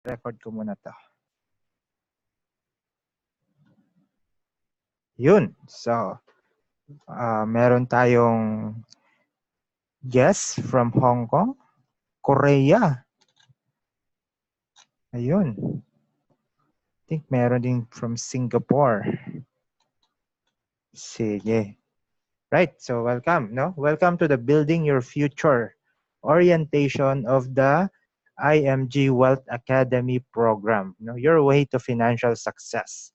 Record ko muna to. Yun. So, meron tayong guest from Hong Kong, Korea. Ayun. I think meron din from Singapore. Sige. Right. So, welcome. No? Welcome to the Building Your Future orientation of the IMG Wealth Academy program. No? Your way to financial success.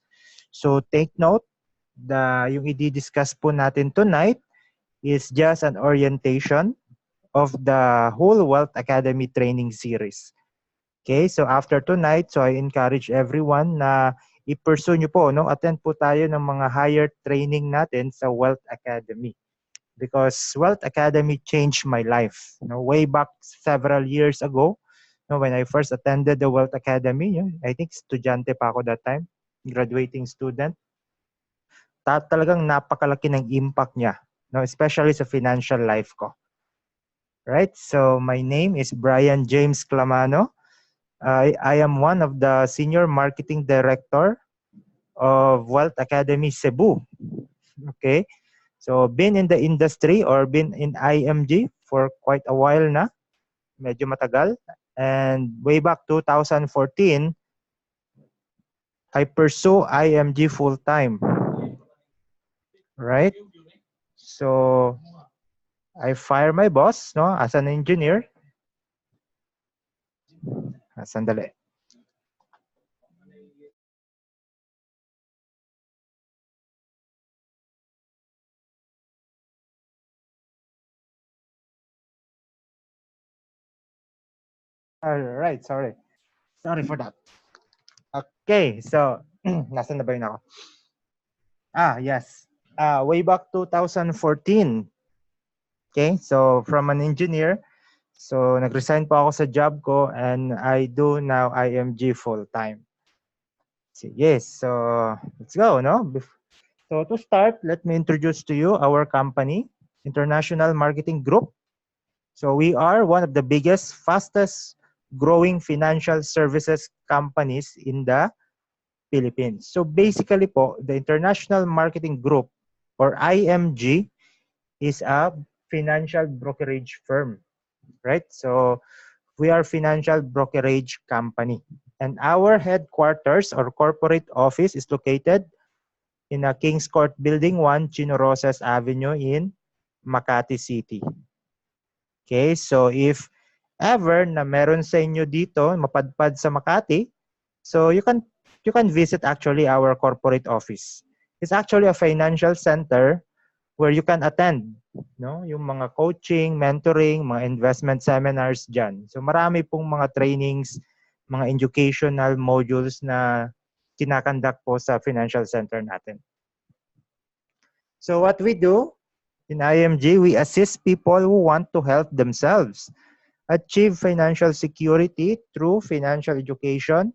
So, take note, yung i-discuss po natin tonight is just an orientation of the whole Wealth Academy training series. Okay, so after tonight, so I encourage everyone na i-pursue nyo po, no? Attend po tayo ng mga higher training natin sa Wealth Academy. Because Wealth Academy changed my life. You know, way back several years ago, you know, when I first attended the Wealth Academy, I think estudyante pa ako that time, graduating student. Talagang napakalaki ng impact niya, no? Especially sa financial life ko. Right, so my name is Bryan James Clamano. I am one of the Senior Marketing Director of Wealth Academy Cebu. Okay, so been in the industry or been in IMG for quite a while na, medyo matagal. And way back 2014, I pursue IMG full-time. Right, so I fire my boss, no, as an engineer. Sandali. All right, sorry for that. Okay, so nasan na ba yun ako? Yes. Way back 2014. Okay, so from an engineer, so nag-resign po ako sa job ko and I do now IMG full-time. Yes, so let's go, no? So to start, let me introduce to you our company, International Marketing Group. So we are one of the biggest, fastest growing financial services companies in the Philippines. So basically po, the International Marketing Group or IMG is a financial brokerage firm, right? So we are financial brokerage company. And our headquarters or corporate office is located in a Kings Court Building 1, Chino Rosas Avenue in Makati City. Okay, so if ever na meron sa inyo dito mapadpad sa Makati, so you can visit actually our corporate office. It's actually a financial center where you can attend, no, yung mga coaching, mentoring, mga investment seminars dyan. So marami pong mga trainings, mga educational modules na kinakandak po sa financial center natin. So what we do in IMG, we assist people who want to help themselves achieve financial security through financial education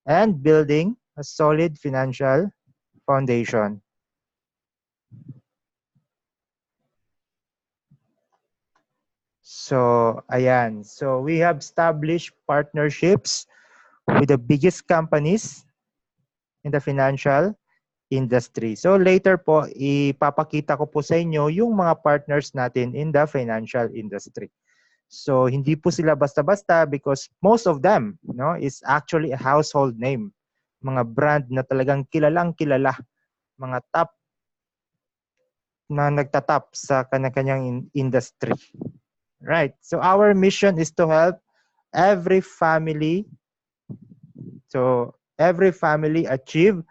and building a solid financial foundation. So, ayan. So, we have established partnerships with the biggest companies in the financial industry. So, later po, ipapakita ko po sa inyo yung mga partners natin in the financial industry. So, hindi po sila basta-basta because most of them, no, is actually a household name. Mga brand na talagang kilalang kilala. Mga top na nagtatap sa kanya-kanyang industry. Right. So our mission is to help every family achieve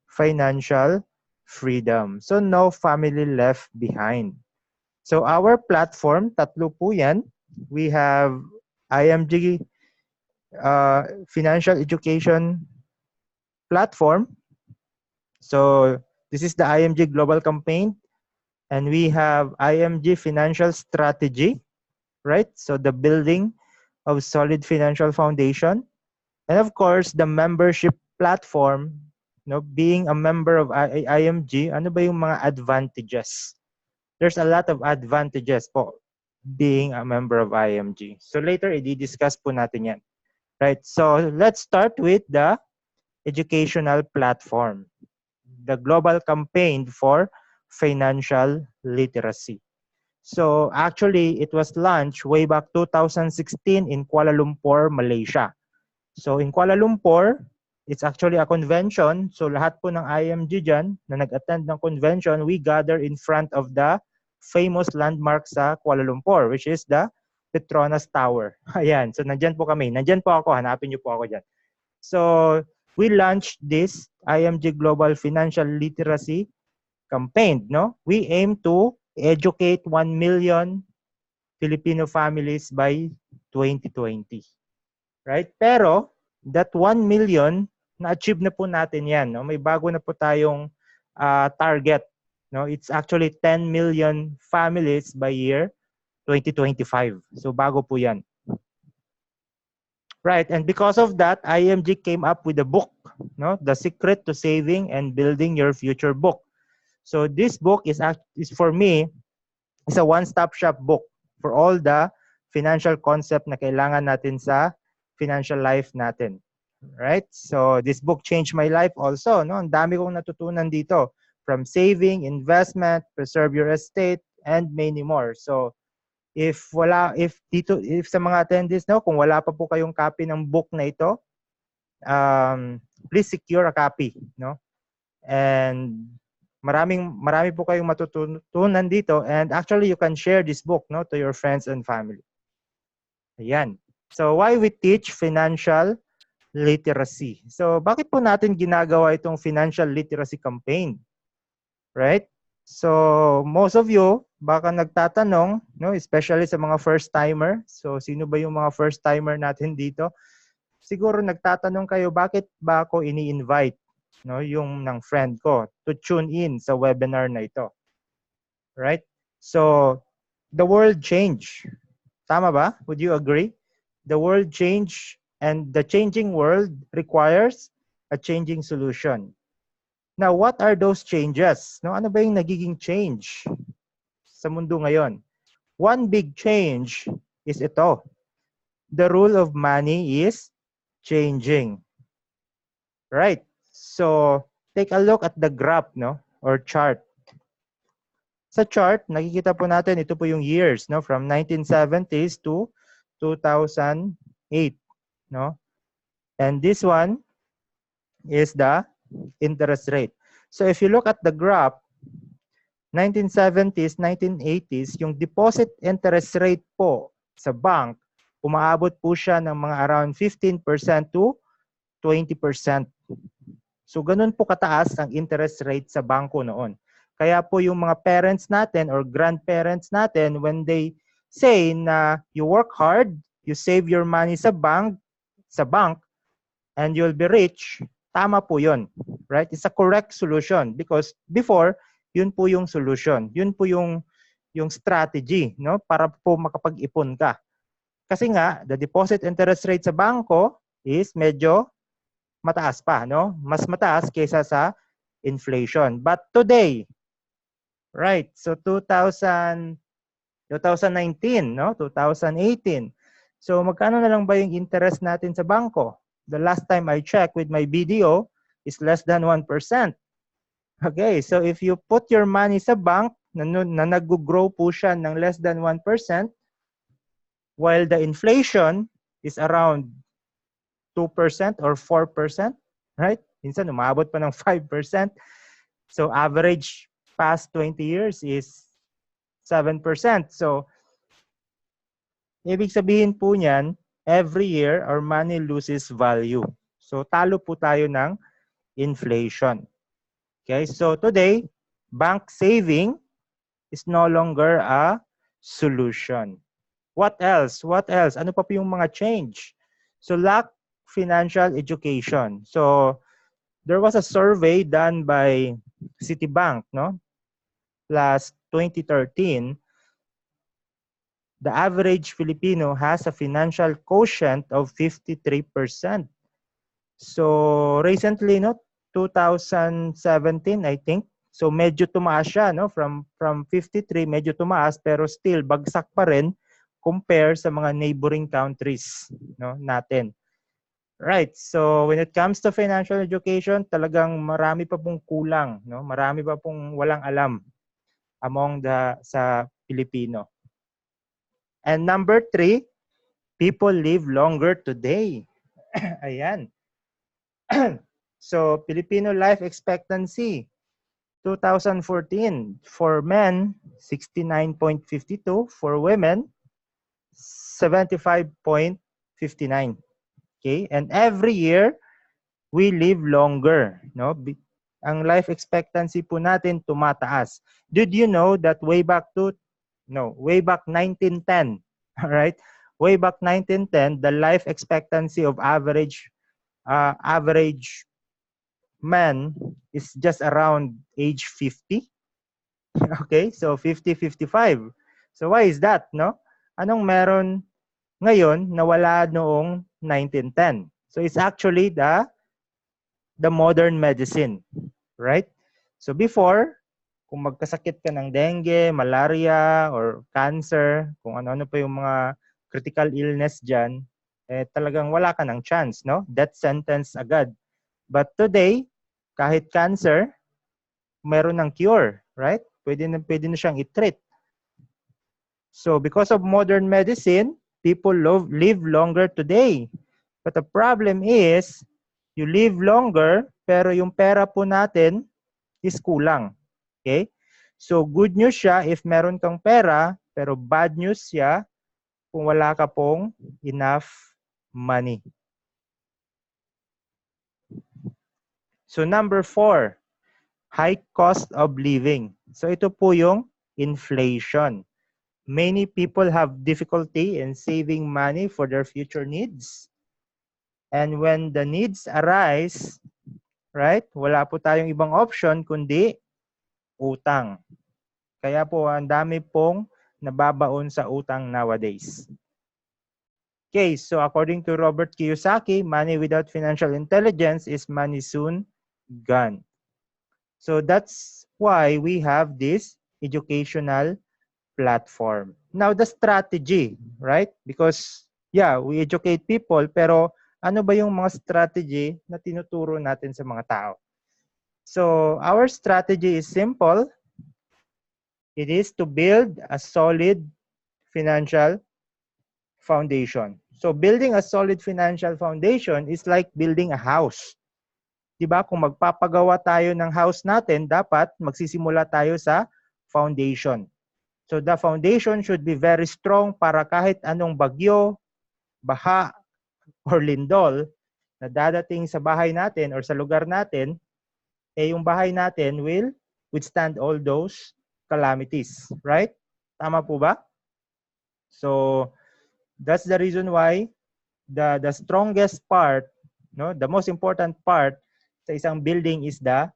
financial freedom. So no family left behind. So our platform, tatlo po yan. We have IMG Financial Education Platform. So this is the IMG Global Campaign. And we have IMG Financial Strategy. Right? So the building of solid financial foundation. And of course, the membership platform, you know, being a member of IMG, ano ba yung mga advantages? There's a lot of advantages po being a member of IMG. So later, i-discuss po natin yan. right? So let's start with the educational platform, the global campaign for financial literacy. So actually, it was launched way back 2016 in Kuala Lumpur, Malaysia. So in Kuala Lumpur, it's actually a convention. So lahat po ng IMG dyan na nag-attend ng convention, we gather in front of the famous landmark sa Kuala Lumpur, which is the Petronas Tower. Ayan, so nandyan po kami. Nandyan po ako, hanapin niyo po ako dyan. So we launched this IMG Global Financial Literacy campaign. No? We aim to educate 1 million Filipino families by 2020. Right? Pero that 1 million, na-achieve na po natin yan. No? May bago na po tayong target. No? It's actually 10 million families by year 2025. So bago po yan. Right, and because of that, IMG came up with a book, no? The Secret to Saving and Building Your Future book. So this book is for me, is a one-stop shop book for all the financial concept na kailangan natin sa financial life natin. Right? So this book changed my life also, no? Ang dami kong natutunan dito, from saving, investment, preserve your estate, and many more. So if sa mga attendees, no, kung wala pa po kayong copy ng book na ito, please secure a copy, no? And marami po kayong matutunan dito, and actually you can share this book, no, to your friends and family. Ayan. So why we teach financial literacy? So bakit po natin ginagawa itong financial literacy campaign? Right? So most of you baka nagtatanong, no, especially sa mga first timer. So sino ba yung mga first timer natin dito? Siguro nagtatanong kayo, bakit ba ako ini-invite, no, yung ng friend ko to tune in sa webinar na ito? Right? So the world change. Tama ba? Would you agree? The world change, and the changing world requires a changing solution. Now, what are those changes? No, ano ba yung nagiging change sa mundo ngayon? One big change is ito. The rule of money is changing. Right? So, take a look at the graph, no, or chart. Sa chart, nakikita po natin, ito po yung years, no, from 1970s to 2008, no? And this one is the interest rate. So if you look at the graph, 1970s, 1980s, yung deposit interest rate po sa bank, umaabot po siya ng mga around 15% to 20%. So ganun po kataas ang interest rate sa bangko noon. Kaya po yung mga parents natin or grandparents natin, when they say na you work hard, you save your money sa bank, and you'll be rich, tama po yun. Right? It's a correct solution because before, yun po yung solution. Yun po yung strategy, no, para po makapag-ipon ka. Kasi nga, the deposit interest rate sa bangko is medyo mataas pa, no? Mas mataas kaysa sa inflation. But today, right, so 2019, no? 2018. So magkano na lang ba yung interest natin sa bangko? The last time I checked with my BDO is less than 1%. Okay, so if you put your money sa bank na nag-grow po siya ng less than 1%, while the inflation is around 2% or 4%, right? Minsan umabot pa ng 5%. So average past 20 years is 7%. So ibig sabihin po niyan, every year our money loses value. So talo po tayo ng inflation. Okay? So today, bank saving is no longer a solution. What else? What else? Ano pa po yung mga change? So lack financial education. So there was a survey done by Citibank, no? Last 2013, the average Filipino has a financial quotient of 53%. So recently, no, 2017, I think. So medyo tumaas siya, no, from 53, medyo tumaas, pero still bagsak pa rin compare sa mga neighboring countries, no, natin. Right. So when it comes to financial education, talagang marami pa pong kulang, no? Marami pa pong walang alam among sa Pilipino. And number 3, people live longer today. Ayan. So Filipino life expectancy 2014 for men 69.52, for women 75.59. Okay? And every year we live longer, no? Ang life expectancy po natin tumataas. Did you know that way back 1910, all right? Way back 1910, the life expectancy of average man is just around age 50. Okay? So 50, 55. So why is that, no? Anong meron ngayon na wala noong 1910? So it's actually the modern medicine, right? So before, kung magkasakit ka ng dengue, malaria, or cancer, kung ano-ano pa yung mga critical illness dyan, eh, talagang wala ka ng chance, no? Death sentence agad. But today, kahit cancer, meron ng cure, right? Pwede na siyang i-treat. So because of modern medicine, people live longer today. But the problem is, you live longer, pero yung pera po natin is kulang. Okay? So good news siya if meron kang pera, pero bad news siya kung wala ka pong enough money. So number 4, high cost of living. So ito po yung inflation. Many people have difficulty in saving money for their future needs. And when the needs arise, right, wala po tayong ibang option kundi utang. Kaya po ang dami pong nababaon sa utang nowadays. Okay, so according to Robert Kiyosaki, money without financial intelligence is money soon gone. So that's why we have this educational platform. Now the strategy, right? Because yeah, we educate people, pero ano ba yung mga strategy na tinuturo natin sa mga tao? So our strategy is simple. It is to build a solid financial foundation. So building a solid financial foundation is like building a house. 'Di ba? Kung magpapagawa tayo ng house natin, dapat magsisimula tayo sa foundation. So the foundation should be very strong para kahit anong bagyo, baha, or lindol na dadating sa bahay natin or sa lugar natin, eh yung bahay natin will withstand all those calamities, right? Tama po ba? So that's the reason why the strongest part, no, the most important part sa isang building is the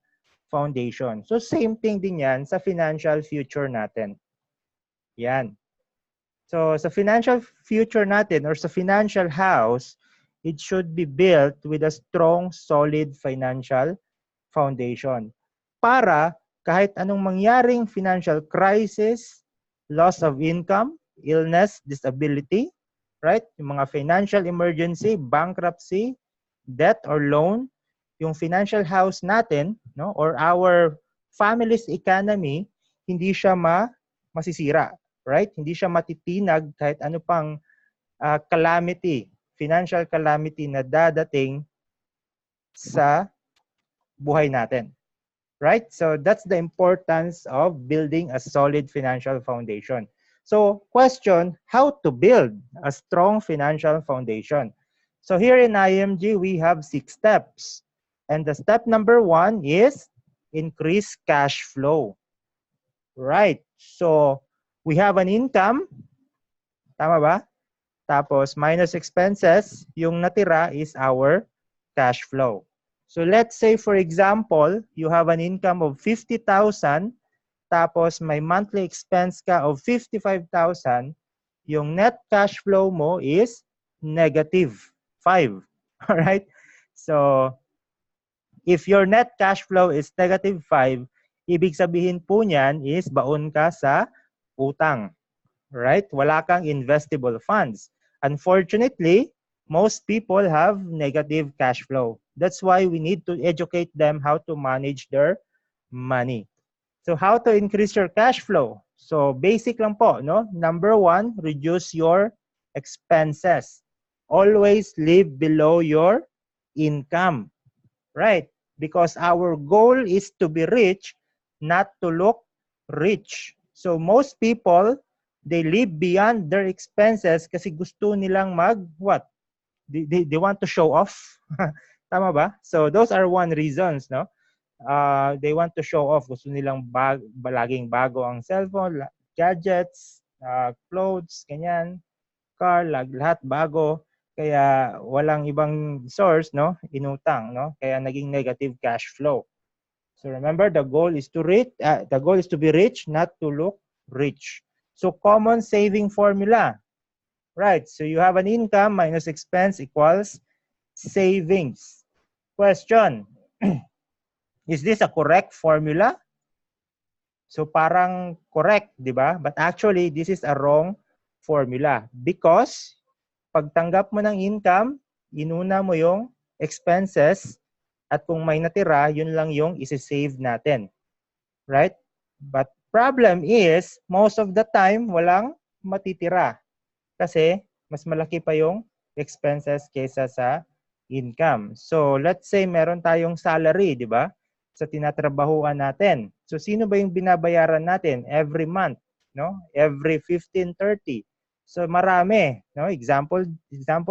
foundation. So same thing din yan sa financial future natin. Yan. So sa financial future natin or sa financial house, it should be built with a strong, solid financial foundation. Para kahit anong mangyaring financial crisis, loss of income, illness, disability, right? Yung mga financial emergency, bankruptcy, debt or loan, yung financial house natin, no, or our family's economy, hindi siya masisira, right? Hindi siya matitinag kahit ano pang calamity, financial calamity na dadating sa buhay natin. Right? So that's the importance of building a solid financial foundation. So question, how to build a strong financial foundation? So here in IMG, we have 6 steps. And the step number 1 is increase cash flow. Right? So we have an income. Tama ba? Tapos minus expenses, yung natira is our cash flow. So let's say for example, you have an income of 50,000, tapos may monthly expense ka of 55,000, yung net cash flow mo is negative 5. All right? So if your net cash flow is negative 5, ibig sabihin po niyan is baon ka sa utang. Right? Wala kang investable funds. Unfortunately, most people have negative cash flow. That's why we need to educate them how to manage their money. So how to increase your cash flow? So basic lang po, no? Number one, reduce your expenses. Always live below your income, right? Because our goal is to be rich, not to look rich. So most people, they live beyond their expenses kasi gusto nilang what? They want to show off. Tama ba? So those are one reasons, no? They want to show off. Gusto nilang laging bago ang cellphone, gadgets, clothes, ganyan, car, lahat bago. Kaya walang ibang source, no? Inutang, no? Kaya naging negative cash flow. So remember, the goal is to be rich, not to look rich. So common saving formula. Right. So you have an income minus expense equals savings. Question. Is this a correct formula? So parang correct, di ba? But actually, this is a wrong formula because pagtanggap mo ng income, inuna mo yung expenses at kung may natira, yun lang yung isi-save natin. Right? But problem is, most of the time, walang matitira kasi mas malaki pa yung expenses kaysa sa income. So let's say meron tayong salary, di ba? Sa tinatrabahuan natin. So sino ba yung binabayaran natin every month, no? Every 15-30. So marami, no? Example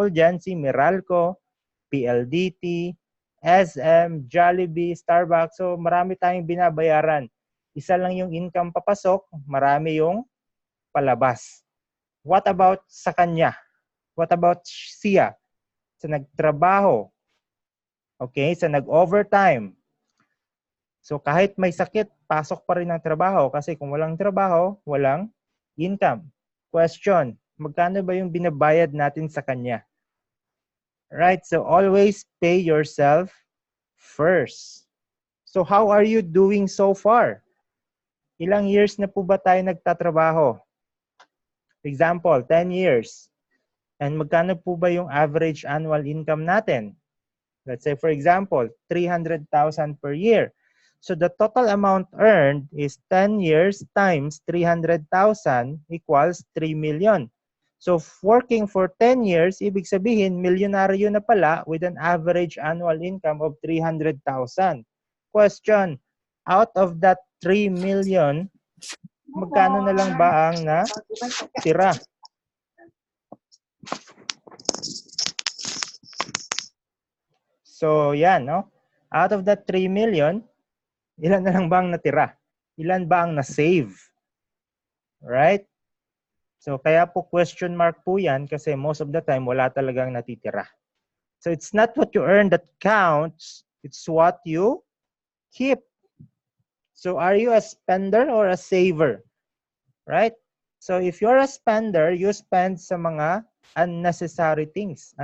diyan si Meralco, PLDT, SM, Jollibee, Starbucks. So marami tayong binabayaran. Isa lang yung income papasok, marami yung palabas. What about sa kanya? What about siya? Sa nagtrabaho? Okay, sa nag-overtime. So kahit may sakit, pasok pa rin ang trabaho kasi kung walang trabaho, walang income. Question, magkano ba yung binabayad natin sa kanya? Right, so always pay yourself first. So how are you doing so far? Ilang years na po ba tayo nagtatrabaho? Example, 10 years. And magkano po ba yung average annual income natin? Let's say, for example, 300,000 per year. So the total amount earned is 10 years times 300,000 equals 3 million. So working for 10 years, ibig sabihin, milyonaryo na pala with an average annual income of 300,000. Question, out of that 3 million, magkano na lang ba ang natira? So yan, no? Out of that 3 million, ilan na lang ba ang natira? Ilan ba ang na-save? Right? So kaya po question mark po yan kasi most of the time wala talagang natitira. So it's not what you earn that counts, it's what you keep. So are you a spender or a saver? Right? So if you're a spender, you spend sa mga unnecessary things,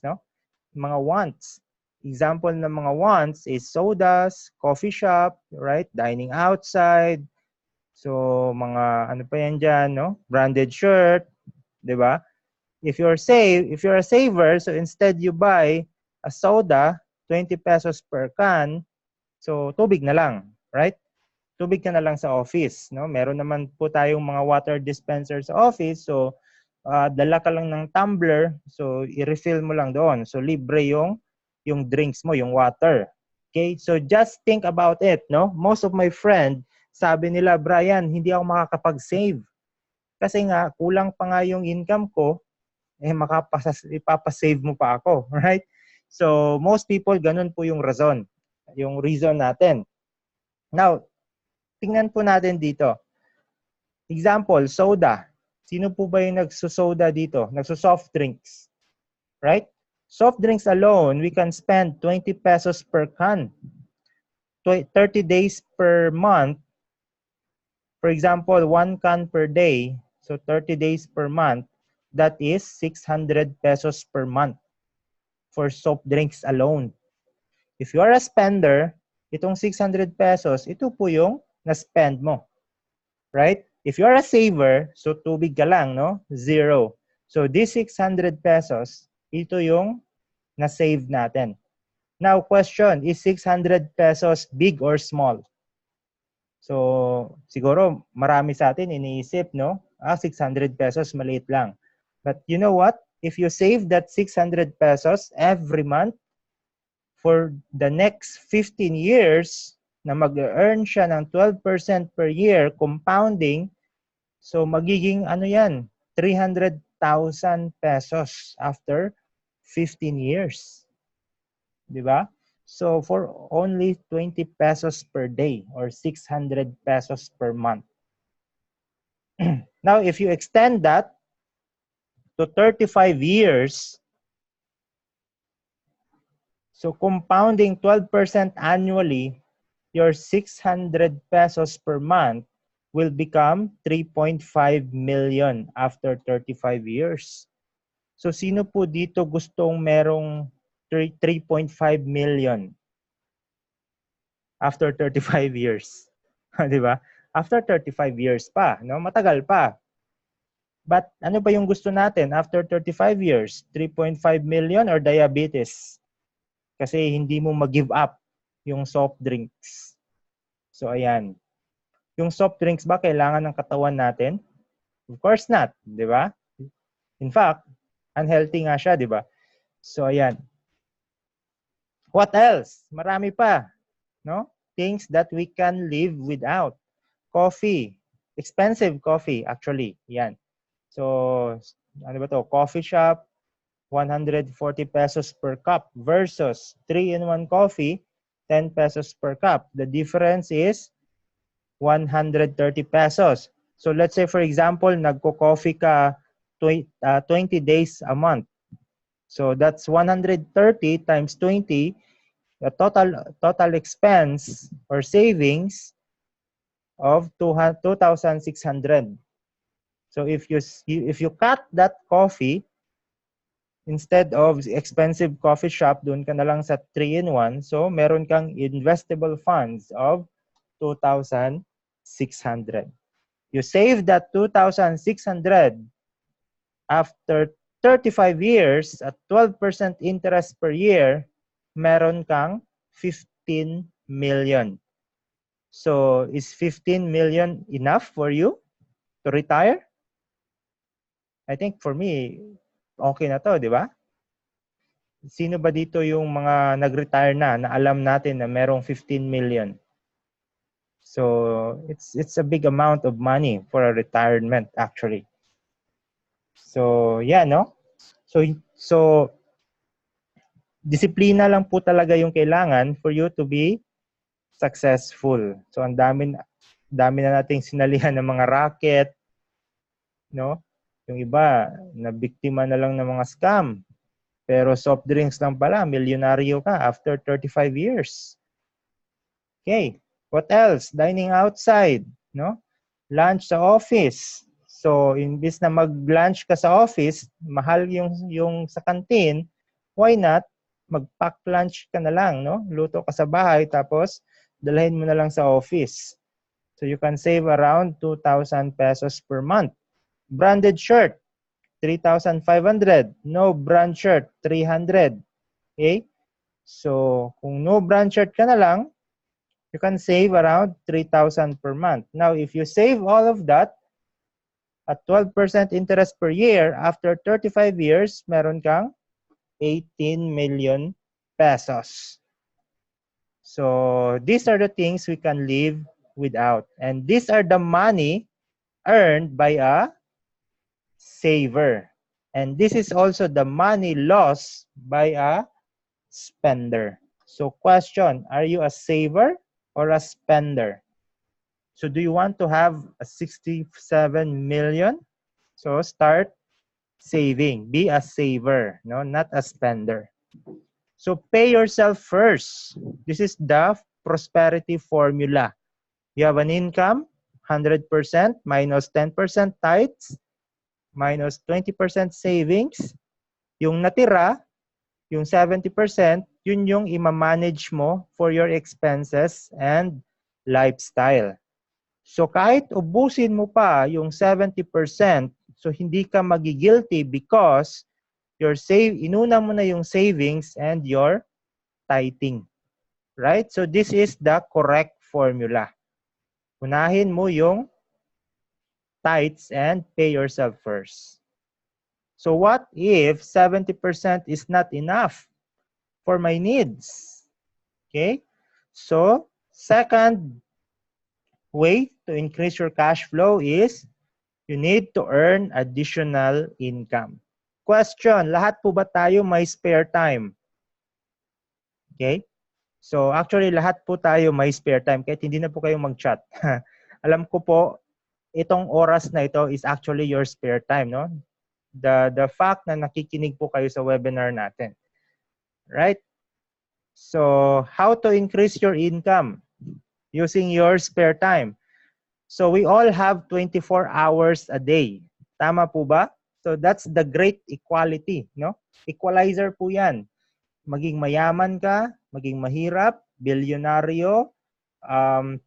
no? Mga wants. Example ng mga wants is sodas, coffee shop, right? Dining outside. So mga ano pa yan dyan, no? Branded shirt, 'di ba? If you're a saver, so instead you buy a soda, 20 pesos per can, so tubig na lang, right? Tubig ka na lang sa office, no? Meron naman po tayong mga water dispenser sa office, so dala ka lang ng tumbler, so i-refill mo lang doon. So libre yung drinks mo, yung water. Okay? So just think about it, no? Most of my friend, sabi nila, Bryan, hindi ako makakapag-save. Kasi nga, kulang pa nga yung income ko, ipapasave mo pa ako, right? So most people, ganun po yung reason natin. Now, tingnan po natin dito. Example, soda. Sino po ba yung nagsusoda dito? Nagsusoft drinks. Right? Soft drinks alone, we can spend 20 pesos per can. 30 days per month. For example, 1 can per day. So 30 days per month. That is 600 pesos per month for soft drinks alone. If you are a spender, itong 600 pesos, ito po yung na-spend mo. Right? If you are a saver, so tubig ka lang, no? Zero. So this 600 pesos, Ito yung na-save natin. Now, question, is 600 pesos big or small? So, siguro marami sa atin iniisip, no? 600 pesos, maliit lang. But you know what? If you save that 600 pesos every month for the next 15 years, na mag-earn siya ng 12% per year, compounding, so magiging ano yan, 300,000 pesos after 15 years. Di ba? So for only 20 pesos per day or 600 pesos per month. Now, if you extend that to 35 years, so compounding 12% annually, your 600 pesos per month will become 3.5 million after 35 years. So sino po dito gustong merong 3.5 million after 35 years? Di ba? After 35 years pa, no? Matagal pa. But ano ba yung gusto natin after 35 years? 3.5 million or diabetes? Kasi hindi mo mag-give up yung soft drinks. So ayan. Yung soft drinks ba kailangan ng katawan natin? Of course not, di ba? In fact, unhealthy nga siya, di ba? So ayan. What else? Marami pa, no? Things that we can live without. Coffee. Expensive coffee, actually. Yan. So, ano ba to? Coffee shop, 140 pesos per cup versus 3-in-1 coffee, 10 pesos per cup. The difference is 130 pesos. So, let's say, for example, nagko-coffee ka 20 days a month. So, that's 130 times 20. The total expense or savings of 2,600. So if you cut that coffee, instead of expensive coffee shop, doon ka na lang sa 3-in-1. So meron kang investable funds of 2,600. You save that 2,600 after 35 years at 12% interest per year, meron kang 15 million. So, is 15 million enough for you to retire? I think for me, okay na to, di ba? Sino ba dito yung mga nag-retire na alam natin na merong 15 million? So, it's a big amount of money for a retirement actually. So, yeah, no? So disiplina lang po talaga yung kailangan for you to be successful. So ang dami na nating sinalihan ng mga racket, no? Yung iba na biktima na lang ng mga scam. Pero soft drinks lang pala, milyonaryo ka after 35 years. Okay, what else? Dining outside, no? Lunch sa office. So imbis na mag-lunch ka sa office, mahal yung sa canteen, why not mag-pack lunch ka na lang, no? Luto ka sa bahay tapos dalhin mo na lang sa office. So you can save around 2,000 pesos per month. Branded shirt, 3,500. No brand shirt, 300. Okay? So kung no brand shirt ka na lang, you can save around 3,000 per month. Now if you save all of that at 12% interest per year, after 35 years, meron kang 18 million pesos. So these are the things we can live without. And these are the money earned by a saver. And this is also the money lost by a spender. So question, are you a saver or a spender? So do you want to have a 67 million? So start saving. Be a saver, no, not a spender. So pay yourself first. This is the prosperity formula. You have an income, 100% minus 10% tithes, minus 20% savings. Yung natira, yung 70%, yun yung ima-manage mo for your expenses and lifestyle. So kahit ubusin mo pa yung 70%, so hindi ka magigilty because inuna mo na yung savings and your tithing. Right? So this is the correct formula. Unahin mo yung tithes and pay yourself first. So what if 70% is not enough for my needs? Okay? So second way to increase your cash flow is you need to earn additional income. Question, lahat po ba tayo may spare time? Okay? So actually lahat po tayo may spare time kahit hindi na po kayo mag-chat. Alam ko po itong oras na ito is actually your spare time, no? The fact na nakikinig po kayo sa webinar natin. Right? So how to increase your income using your spare time? So we all have 24 hours a day. Tama po ba? So that's the great equality, no? Equalizer po 'yan. Maging mayaman ka, maging mahirap, bilyonaryo,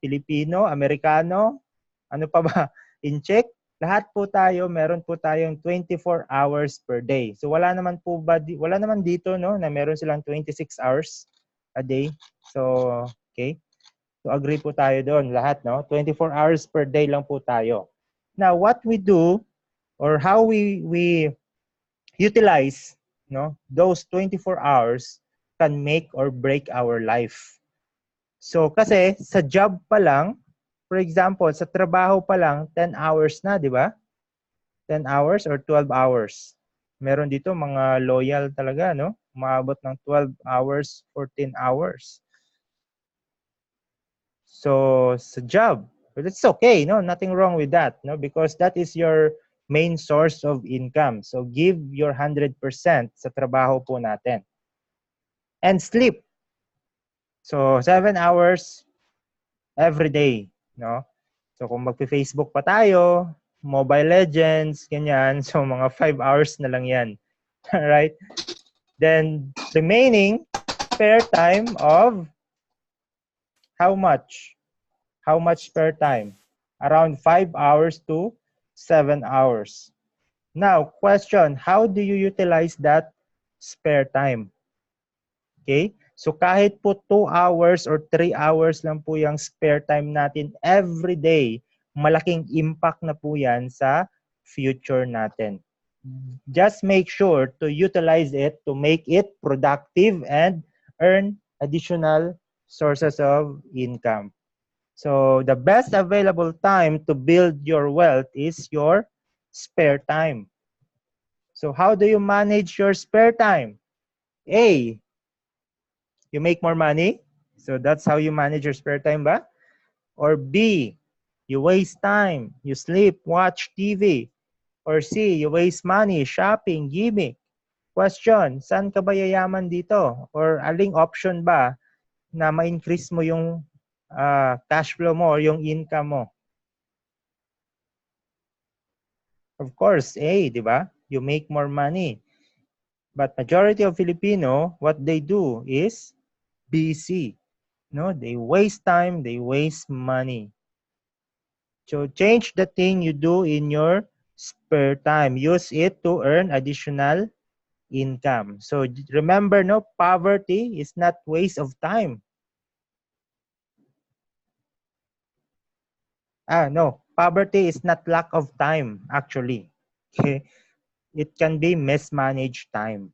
Pilipino, Amerikano, ano pa ba? In-check, lahat po tayo, meron po tayong 24 hours per day. So wala naman po wala naman dito, no, na meron silang 26 hours a day. So, okay. So agree po tayo doon lahat, no? 24 hours per day lang po tayo. Now, what we do or how we utilize, no, those 24 hours can make or break our life. So kasi sa job pa lang, for example, sa trabaho pa lang 10 hours na, di ba? 10 hours or 12 hours. Meron dito mga loyal talaga, no? Umaabot ng 12 hours, 14 hours. So sa job, but it's okay, no? Nothing wrong with that, no? Because that is your main source of income. So give your 100% sa trabaho po natin. And sleep. So 7 hours every day, no? So kung magpe-Facebook pa tayo, Mobile Legends, ganyan, so mga 5 hours na lang yan. Right? Then remaining spare time of how much? How much spare time? Around 5 hours to 7 hours. Now, question, how do you utilize that spare time? Okay? So kahit po 2 hours or 3 hours lang po yung spare time natin every day, malaking impact na po yan sa future natin. Just make sure to utilize it to make it productive and earn additional sources of income. So the best available time to build your wealth is your spare time. So how do you manage your spare time? A, you make more money. So that's how you manage your spare time ba? Or B, you waste time. You sleep, watch TV. Or C, you waste money, shopping, gimmick. Question, saan ka ba yayaman dito? Or aling option ba na ma-increase mo yung cash flow mo or yung income mo? Of course, A, di ba? You make more money. But majority of Filipino, what they do is BC. No, they waste time, they waste money. So change the thing you do in your spare time. Use it to earn additional income. So remember, no, poverty is not waste of time. No, poverty is not lack of time, actually. Okay? It can be mismanaged time.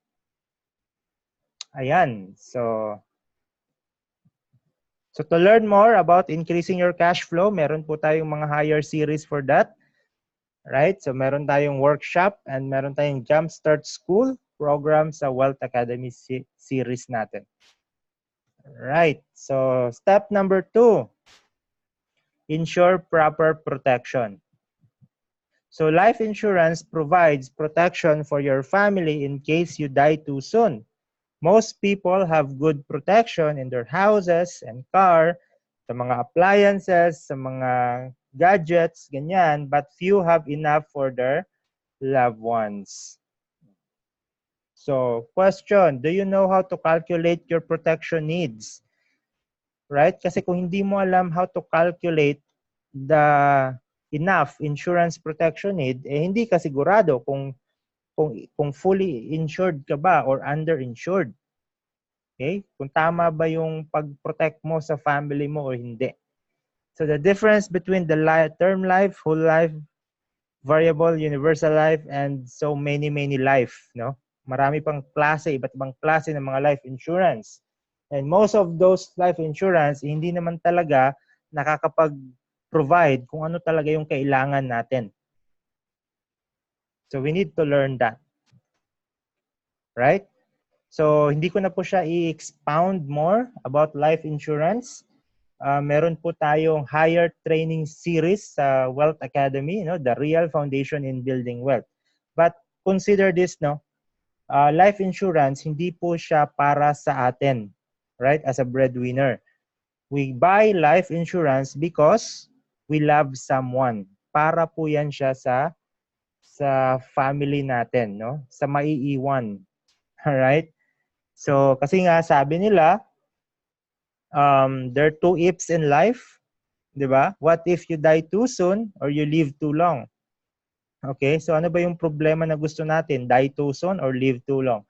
Ayan. So to learn more about increasing your cash flow, meron po tayong mga higher series for that. Right? So meron tayong workshop and meron tayong Jumpstart School program sa Wealth Academy series natin. Right. So step number 2, ensure proper protection. So life insurance provides protection for your family in case you die too soon. Most people have good protection in their houses and car, sa mga appliances, sa mga gadgets, ganyan, but few have enough for their loved ones. So, question, do you know how to calculate your protection needs? Right? Kasi kung hindi mo alam how to calculate the enough insurance protection need, hindi ka sigurado kung kung fully insured ka ba or underinsured. Okay? Kung tama ba yung pag-protect mo sa family mo o hindi. So the difference between the term life, whole life, variable, universal life, and so many life, no? Marami pang klase, iba't ibang klase ng mga life insurance. And most of those life insurance, hindi naman talaga nakakapag-provide kung ano talaga yung kailangan natin. So we need to learn that. Right? So hindi ko na po siya i-expound more about life insurance. Meron po tayong higher training series sa Wealth Academy, no, the real foundation in building wealth. But consider this, no, life insurance hindi po siya para sa atin, right? As a breadwinner, we buy life insurance because we love someone. Para po yan siya sa family natin, no, sa maiiwan. Alright? So kasi nga sabi nila, there are two ifs in life, di ba? What if you die too soon or you live too long? Okay, so ano ba yung problema na gusto natin? Die too soon or live too long?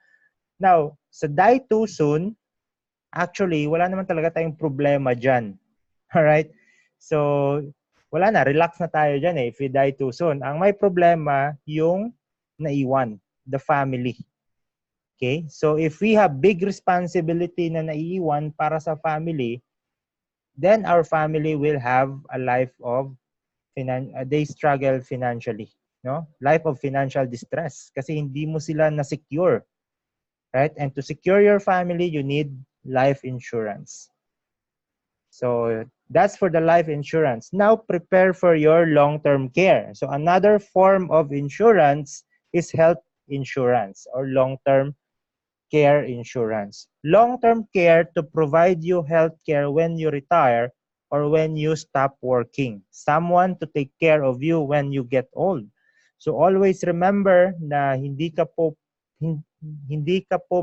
Now, sa die too soon, actually, wala naman talaga tayong problema dyan. Alright? So, wala na. Relax na tayo dyan eh, if we die too soon. Ang may problema, yung naiwan, the family. Okay? So, if we have big responsibility na naiiwan para sa family, then our family will have a life of they struggle financially, no? Life of financial distress kasi hindi mo sila na-secure, right? And to secure your family, you need life insurance. So that's for the life insurance. Now prepare for your long-term care. So another form of insurance is health insurance or long-term care insurance. Long-term care to provide you health care when you retire or when you stop working. Someone to take care of you when you get old. So always remember na hindi ka po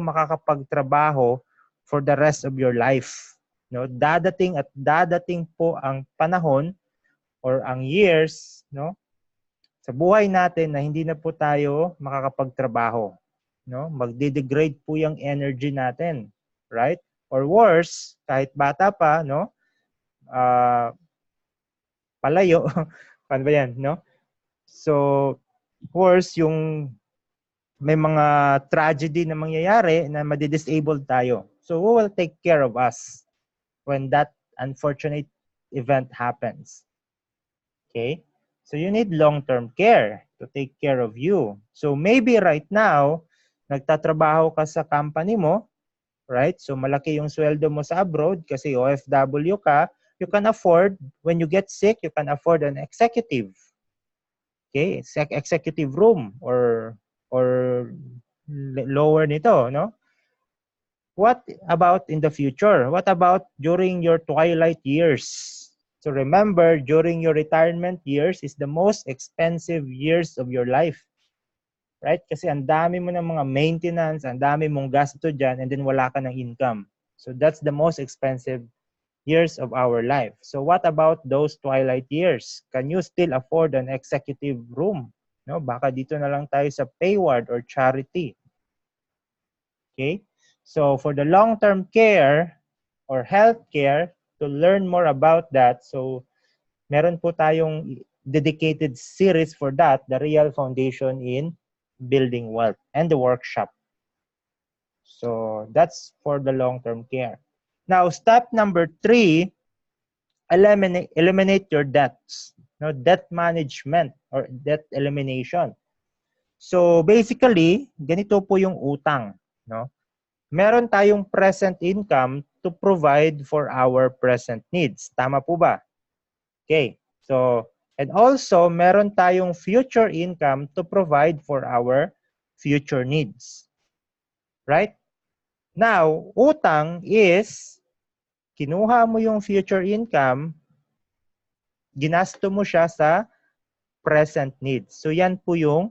makakapagtrabaho for the rest of your life. No, dadating at dadating po ang panahon or ang years, no, sa buhay natin na hindi na po tayo makakapagtrabaho. No, magde-degrade po yung energy natin, right? Or worse, kahit bata pa, no? Palayo. Paano ba yan, no? So, worse, yung may mga tragedy na mangyayari na madi-disabled tayo. So, who will take care of us when that unfortunate event happens? Okay? So, you need long-term care to take care of you. So, maybe right now, nagtatrabaho ka sa company mo, right? So, malaki yung sweldo mo sa abroad kasi OFW ka, you can afford, when you get sick, you can afford an executive. Okay? Executive room or lower nito, no? What about in the future? What about during your twilight years? So remember, during your retirement years is the most expensive years of your life. Right? Kasi ang dami mo ng mga maintenance, ang dami mong gasto dyan, and then wala ka ng income. So that's the most expensive years of our life. So what about those twilight years? Can you still afford an executive room? No, baka dito na lang tayo sa payward or charity. Okay? So for the long-term care or health care, to learn more about that, so meron po tayong dedicated series for that, the real foundation in building wealth and the workshop. So that's for the long-term care. Now, step number 3, eliminate your debts. No, debt management or debt elimination. So basically, ganito po yung utang, no? Meron tayong present income to provide for our present needs. Tama po ba? Okay. So, and also meron tayong future income to provide for our future needs. Right? Now, utang is kinuha mo yung future income, ginasto mo siya sa present needs. So, yan po yung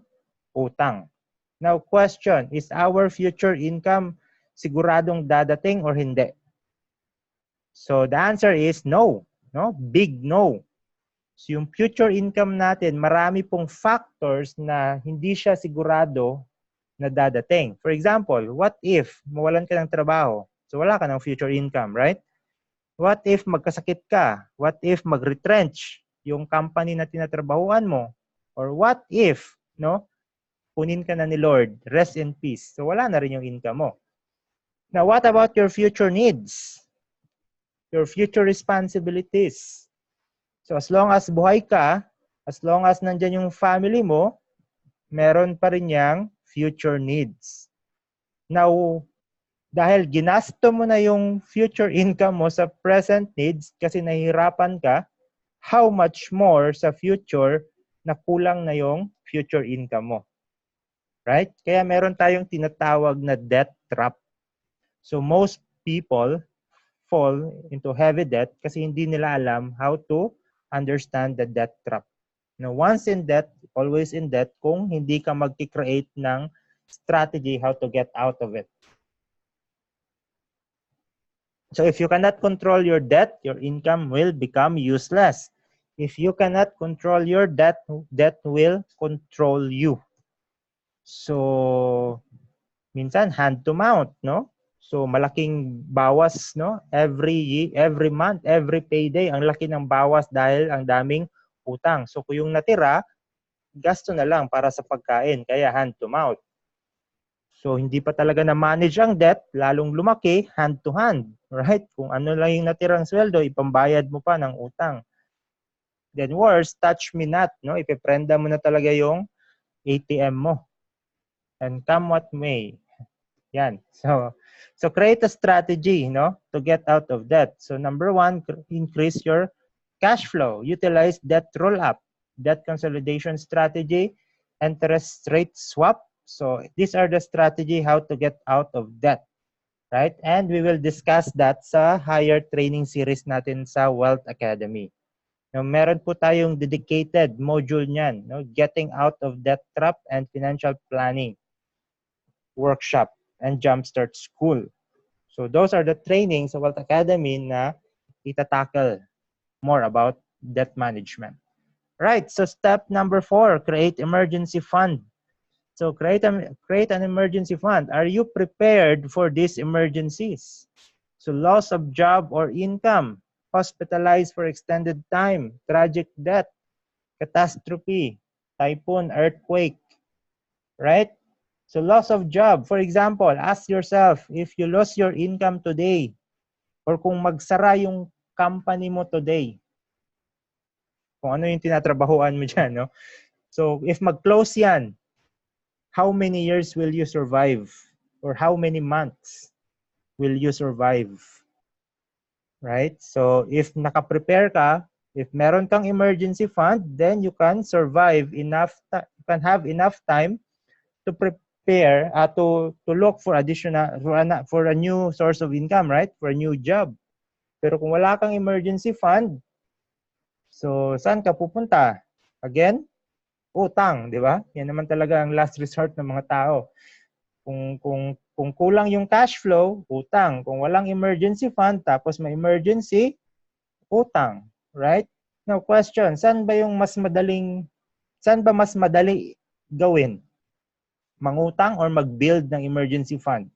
utang. Now, question, is our future income siguradong dadating or hindi? So, the answer is no. No? Big no. So, yung future income natin, marami pong factors na hindi siya sigurado na dadating. For example, what if mawalan ka ng trabaho? So wala ka ng future income, right? What if magkasakit ka? What if mag-retrench yung company na tinatrabahuan mo? Or what if, no, kunin ka na ni Lord, rest in peace. So wala na rin yung income mo. Now, what about your future needs? Your future responsibilities? So as long as buhay ka, as long as nandyan yung family mo, meron pa rin yang future needs. Now, dahil ginasto mo na yung future income mo sa present needs kasi nahihirapan ka, how much more sa future na kulang na yung future income mo. Right? Kaya meron tayong tinatawag na debt trap. So most people fall into heavy debt kasi hindi nila alam how to understand the debt trap. Now, once in debt, always in debt kung hindi ka mag-create ng strategy how to get out of it. So if you cannot control your debt, your income will become useless. If you cannot control your debt, debt will control you. So minsan hand to mouth, no? So malaking bawas, no? Every month, every payday, ang laki ng bawas dahil ang daming utang. So kung yung natira, gasto na lang para sa pagkain, kaya hand to mouth. So hindi pa talaga na-manage ang debt, lalong lumaki, hand to hand, right? Kung ano lang yung natirang sweldo, ipambayad mo pa ng utang. Then worse, touch me not, no? Ipiprenda mo na talaga yung ATM mo. And come what may. Yan. So create a strategy, no, to get out of debt. So number one, increase your cash flow. Utilize debt roll-up, debt consolidation strategy, interest rate swap. So these are the strategy how to get out of debt, right? And we will discuss that sa higher training series natin sa Wealth Academy. Now, meron po tayong dedicated module niyan, no? Getting out of debt trap and financial planning workshop and Jumpstart School. So those are the trainings sa Wealth Academy na itatackle more about debt management. Right, so step number 4, create emergency fund. So create an emergency fund. Are you prepared for these emergencies? So loss of job or income, hospitalized for extended time, tragic death, catastrophe, typhoon, earthquake, right? So loss of job, for example, ask yourself if you lost your income today or kung magsara yung company mo today, kung ano yung tinatrabahuan mo dyan, no? So if mag-close yan, how many years will you survive? Or how many months will you survive? Right? So if naka-prepare ka, if meron kang emergency fund, then you can survive enough, you can have enough time to prepare, to look for additional, for a new source of income, right? For a new job. Pero kung wala kang emergency fund, so saan ka pupunta? Again, utang, di ba? Yan naman talaga ang last resort ng mga tao. Kung kulang yung cash flow, utang. Kung walang emergency fund, tapos may emergency, utang, right? Now, question, saan ba mas madali gawin? Mangutang or mag-build ng emergency fund?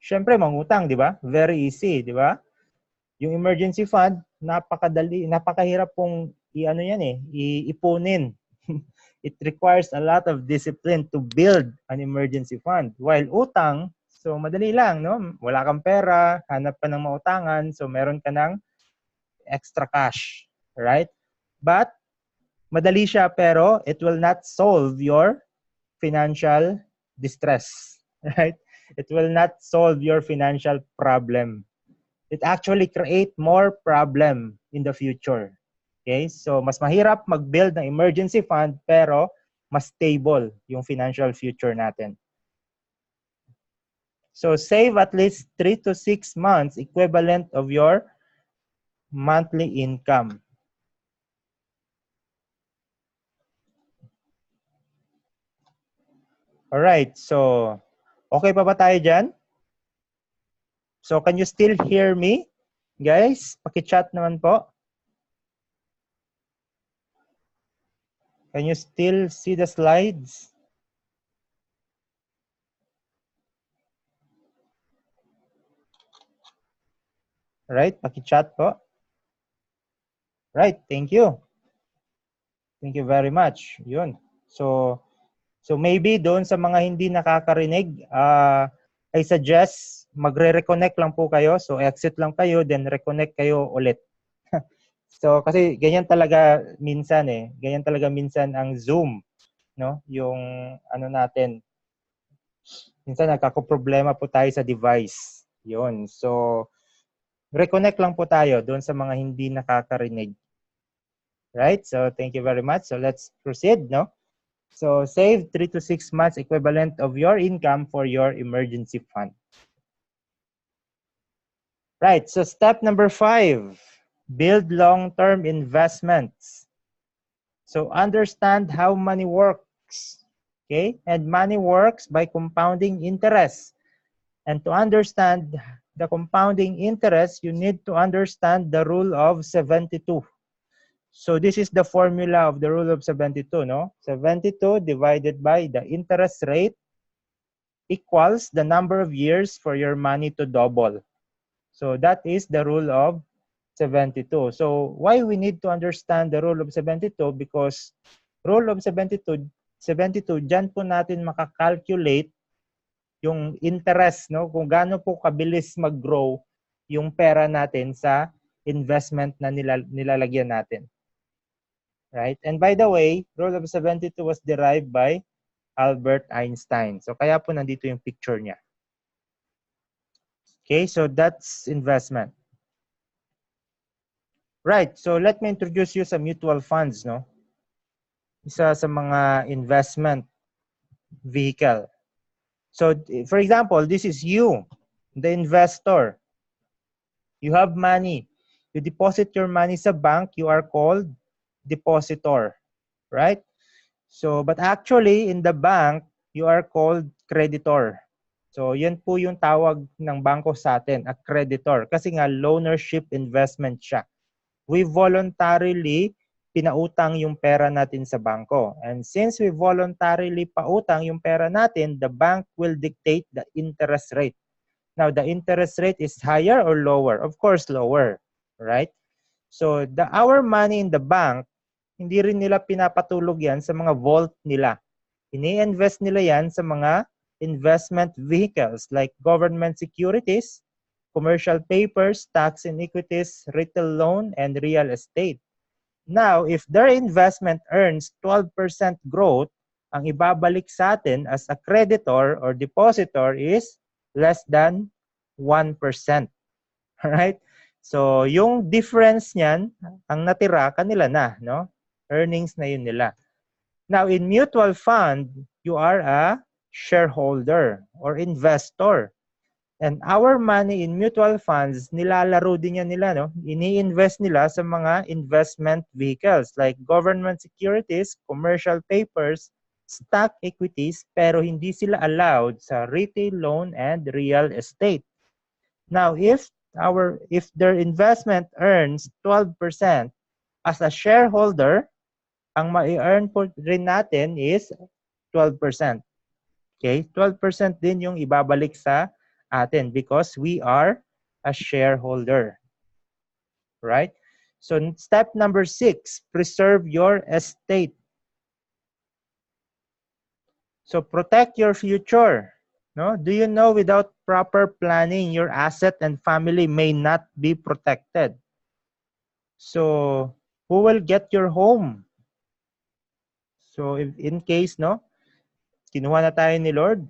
Siyempre, mangutang, di ba? Very easy, di ba? Yung emergency fund, napakahirap pong iipunin. It requires a lot of discipline to build an emergency fund. While utang, so madali lang, no? Wala kang pera, hanap ka ng mautangan, so meron ka ng extra cash, right? But madali siya pero it will not solve your financial distress, right? It will not solve your financial problem. It actually create more problem in the future. Okay? So, mas mahirap mag-build ng emergency fund pero mas stable yung financial future natin. So, save at least 3 to 6 months equivalent of your monthly income. Alright, so okay pa ba tayo dyan? So, can you still hear me? Guys, paki-chat naman po. Can you still see the slides? Right? Paki-chat po. Right, thank you. Thank you very much. Yun. So maybe doon sa mga hindi nakakarinig, I suggest magre-reconnect lang po kayo. So exit lang kayo, then reconnect kayo ulit. So kasi ganyan talaga minsan eh. Ganyan talaga minsan ang Zoom, no? Yung ano natin, minsan nagkakaproblema po tayo sa device. Yun. So reconnect lang po tayo doon sa mga hindi nakakarinig. Right? So thank you very much. So let's proceed, no? So save 3 to 6 months equivalent of your income for your emergency fund. Right, so step number 5, build long-term investments. So understand how money works, okay? And money works by compounding interest. And to understand the compounding interest, you need to understand the rule of 72. So this is the formula of the rule of 72, no? 72 divided by the interest rate equals the number of years for your money to double. So that is the rule of 72. So why we need to understand the rule of 72? Because rule of 72, dyan po natin makakalculate yung interest, no? Kung gaano po kabilis mag-grow yung pera natin sa investment na nilalagyan natin. Right? And by the way, rule of 72 was derived by Albert Einstein. So kaya po nandito yung picture niya. Okay, so that's investment. Right, so let me introduce you sa mutual funds, no? Isa sa mga investment vehicle. So for example, this is you, the investor. You have money. You deposit your money sa bank, you are called depositor, right? So, but actually, in the bank, you are called creditor. So, yan po yung tawag ng bangko sa atin, a creditor. Kasi nga, loanership investment siya. We voluntarily pinautang yung pera natin sa bangko. And since we voluntarily pautang yung pera natin, the bank will dictate the interest rate. Now, the interest rate is higher or lower? Of course, lower, right? So, our money in the bank, hindi rin nila pinapatulog yan sa mga vault nila. Ini-invest nila yan sa mga investment vehicles like government securities, commercial papers, tax and equities, retail loan, and real estate. Now, if their investment earns 12% growth, ang ibabalik sa atin as a creditor or depositor is less than 1%. Right? So, yung difference niyan, ang natira, kanila na, no? Earnings na yun nila. Now, in mutual fund, you are a shareholder or investor. And our money in mutual funds, nilalaro din yan nila, no? Ini-invest nila sa mga investment vehicles like government securities, commercial papers, stock equities, pero hindi sila allowed sa retail loan and real estate. Now, if their investment earns 12%, as a shareholder, ang mai-earn po rin natin is 12%. Okay? 12% din yung ibabalik sa atin because we are a shareholder. Right? So step number 6, preserve your estate. So protect your future. No? Do you know without proper planning, your asset and family may not be protected? So who will get your home? So if in case, no, kinuha na tayo ni Lord,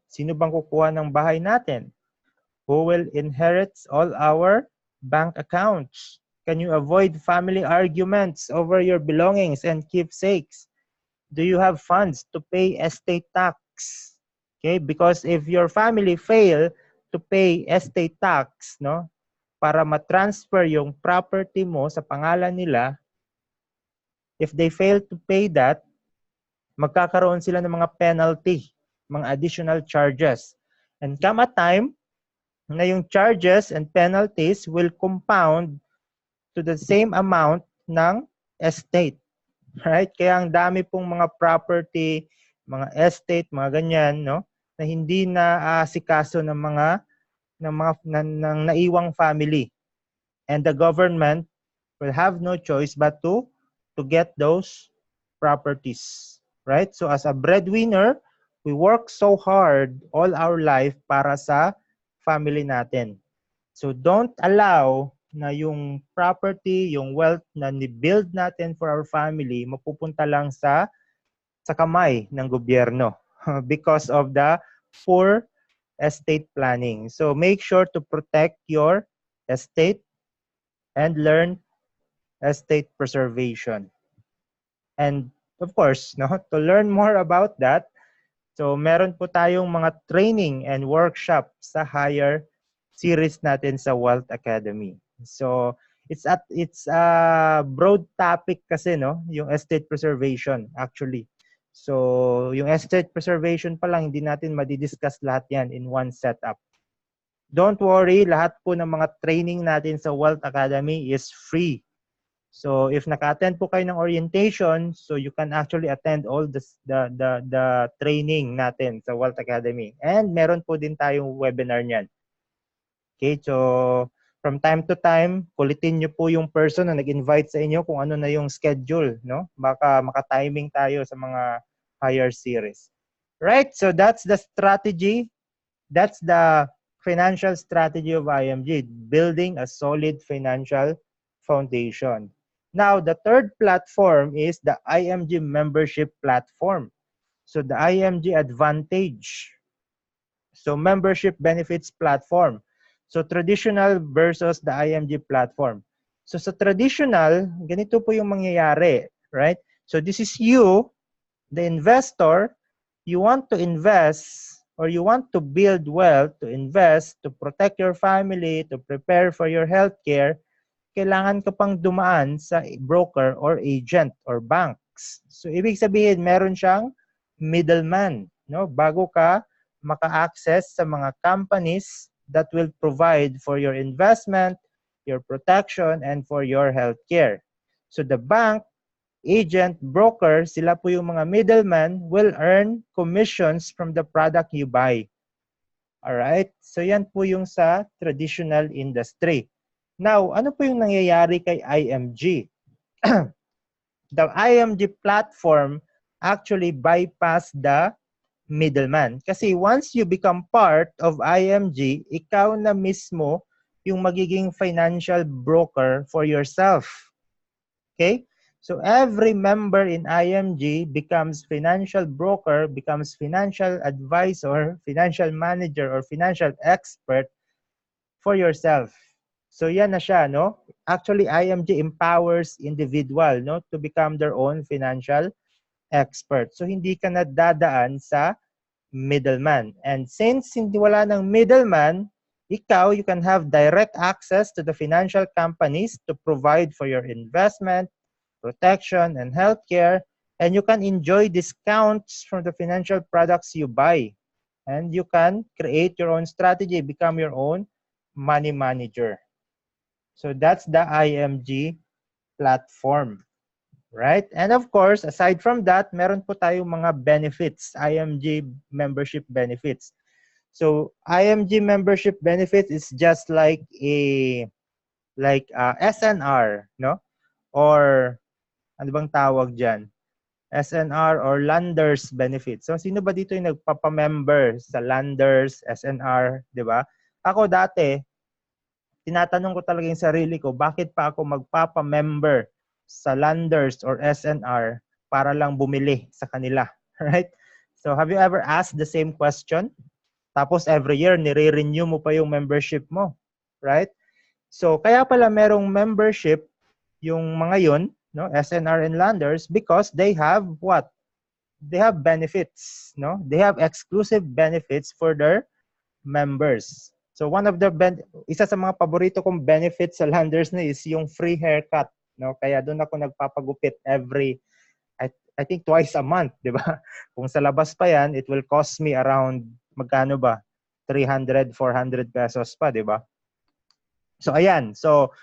sino bang kukuha ng bahay natin? Who will inherit all our bank accounts? Can you avoid family arguments over your belongings and keepsakes? Do you have funds to pay estate tax? Okay, because if your family fail to pay estate tax, no, para ma-transfer yung property mo sa pangalan nila, if they fail to pay that, magkakaroon sila ng mga penalty, mga additional charges. And come a time na yung charges and penalties will compound to the same amount ng estate. Right? Kaya ang dami pong mga property, mga estate, mga ganyan, no, na hindi na asikaso ng naiwang family. And the government will have no choice but to get those properties, right? So as a breadwinner, we work so hard all our life para sa family natin. So don't allow na yung property, yung wealth na ni-build natin for our family mapupunta lang sa kamay ng gobyerno because of the poor estate planning. So make sure to protect your estate and learn estate preservation. And of course, no, to learn more about that, so meron po tayong mga training and workshop sa higher series natin sa Wealth Academy. So it's a broad topic kasi, no, yung estate preservation actually. So yung estate preservation pa lang hindi natin madidiscuss lahat yan in one setup. Don't worry, lahat po ng mga training natin sa Wealth Academy is free. So if naka-attend po kayo ng orientation, so you can actually attend all the training natin sa Wealth Academy. And meron po din tayong webinar niyan. Okay, so from time to time, kulitin niyo po yung person na nag-invite sa inyo kung ano na yung schedule, no? Baka maka-timing tayo sa mga higher series. Right? So that's the strategy. That's the financial strategy of IMG, building a solid financial foundation. Now, the third platform is the IMG membership platform. So the IMG Advantage. So membership benefits platform. So traditional versus the IMG platform. So sa traditional, ganito po yung mangyayari, right? So this is you, the investor, you want to invest or you want to build wealth, to invest, to protect your family, to prepare for your healthcare, kailangan ka pang dumaan sa broker or agent or banks. So ibig sabihin, meron siyang middleman, no? Bago ka maka-access sa mga companies that will provide for your investment, your protection, and for your healthcare. So the bank, agent, broker, sila po yung mga middleman will earn commissions from the product you buy. Alright? So yan po yung sa traditional industry. Now, ano po yung nangyayari kay IMG? The IMG platform actually bypass the middleman. Kasi once you become part of IMG, ikaw na mismo yung magiging financial broker for yourself. Okay? So every member in IMG becomes financial broker, becomes financial advisor, financial manager, or financial expert for yourself. So yan na siya, no? Actually, IMG empowers individual, no, to become their own financial expert. So hindi ka na dadaan sa middleman. And since hindi wala ng middleman, ikaw, you can have direct access to the financial companies to provide for your investment, protection, and healthcare, and you can enjoy discounts from the financial products you buy. And you can create your own strategy, become your own money manager. So that's the IMG platform. Right? And of course, aside from that, meron po tayong mga benefits, IMG membership benefits. So IMG membership benefits is just like a SNR, no? Or ano bang tawag diyan? SNR or Landers benefits. So sino ba dito yung nagpapa-member sa Landers, SNR, 'di ba? Ako dati, tinatanong ko talaga yung sarili ko, bakit pa ako magpapa-member sa Landers or SNR para lang bumili sa kanila, right? So have you ever asked the same question? Tapos every year nire-renew mo pa yung membership mo, right? So kaya pala merong membership yung mga yun, no, SNR and Landers, because they have what? They have benefits, no? They have exclusive benefits for their members. So one of the isa sa mga paborito kong benefits sa Landers na is yung free haircut, no? Kaya doon ako nagpapagupit every I think twice a month, 'di ba? Kung sa labas pa 'yan, it will cost me around magkano ba? 300, 400 pesos pa, 'di ba? So ayan, so